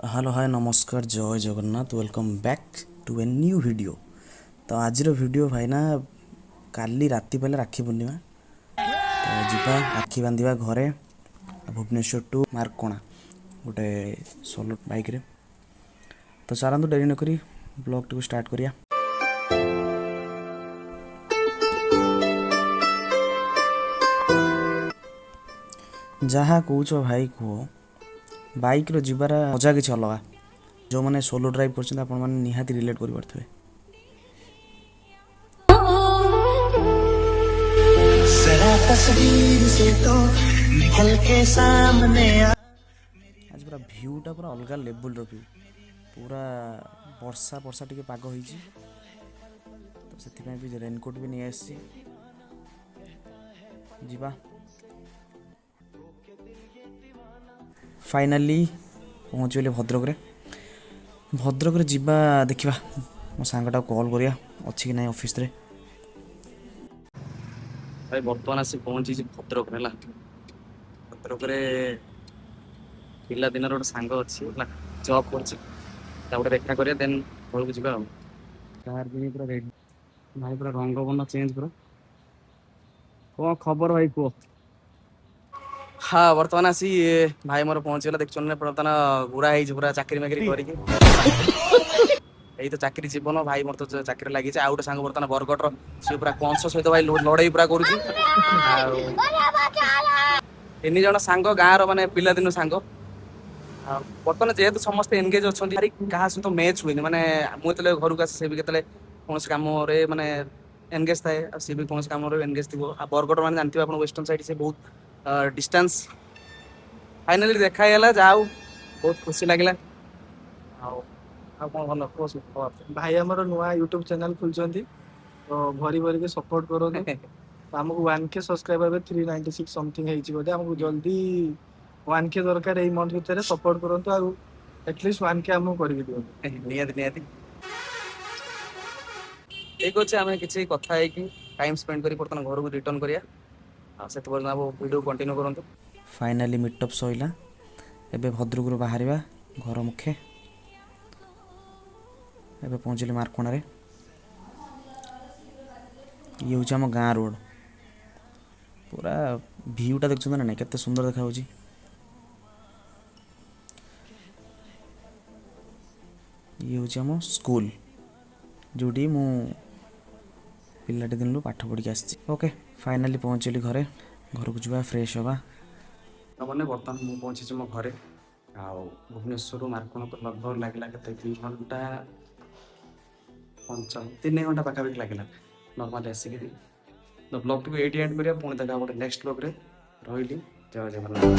Hello hi नमस्कार जय Jagannath welcome back to a new video. तो आज वीडियो भाई ना काली राति पहले राखी पूर्णिमा तो जीवा राखी बांधिबा घरे भुवनेश्वर टू मार्कोणा गोटे सोलो बाइक रे। तो चलतु डेरी नक ब्लॉग टी स्टार्ट करिया। जहाँ कौच भाई कह बाइक रो जीवार मजा किसी अलग जो मैंने सोलो ड्राइव कर निहाती रिलेट कर पारे। आज पूरा भ्यूटा पूरा अलग लेवल रो व्यू पूरा वर्षा वर्षा टिके पाग हो तो से भी रेनकोट भी नहीं आसी जीवा। फाइनाली पहुँचगली भद्रक रे जीवा देखा मो सांगटा कॉल करिया अच्छी कि नहीं ऑफिस रे। भाई बर्तमान आसी पहुँची भद्रक है भद्रक पिला दिन गोटे सांग अच्छी जॉब कर देखा करिया देन घर को जावा। कार भी पूरा रेडी भाई पूरा रंग बन चेंज पूरा कौन खबर भाई कह। हाँ बर्तमान आसी भाई मोर पहुँचीगला देखुन बर्तमान घुरा पूरा चाकरी माकरी यही तो चाकरी जीवन भाई मोर तो चाकरी लगी आउ गोटे सांग बर्तमान बरगढ़ सी पूरा कंस सहित भाई लड़ाई पूरा कर तीन जन सांग गाँव माने पिला दिन सांग बर्तमान जेहेतु समस्त एंगेज अच्छा क्या सहित मैच हुए माने मुझे घर को आसे भी कौन कम माने एंगेज थाए सी भी कौन कम एंगेज थी बरगढ़ मैंने जानते हैं वेस्टर्न साइड से बहुत डिस्टेंस फाइनाली देखाईगला जाओ बहुत खुशी लगे। भाई आमर नुआ यूट्यूब चैनल खुलचंदी तो भरी भरी के सपोर्ट करो हमको 1K सब्सक्राइबर 396 समथिंग हमको जल्दी 1K दरकार ए मंथ भीतर सपोर्ट करंतु आ एटलीस्ट 1K हमको करबी दियो नियति नियति ठीक अच्छे आम किसी कथा है कि टाइम स्पेंड करी बर्तमान घर को रिटर्न करिया से वीडियो कंटिन्यू करंतु। फाइनाली मीटअप सइला एबे भद्रक रु बाहरिबा घर मुखे एबे पहुँचली मार्कोणा रे। ये हूँ आम गाँ रोड पूरा भ्यूटा देखुं ना केते सुंदर देखा होची। ये हूँ आम स्कूल जोटी मु पिलाटे दिन पाठ पढ़ी आसी। ओके फाइनाली पहुँचली घरे घर को जावा फ्रेश हवा मैंने बर्तमान मुझे पहुँची मो घरे आ भुवनेश्वर मार्कोण तो लगभग लगला के 2 घंटा 3 घंटा पाखापाखि लगला नॉर्मल आसिक तो ब्लॉग टी एट एंड करिया पुणी देखा गोटे नेक्स्ट ब्लॉग रे रही जय जगन्नाथ।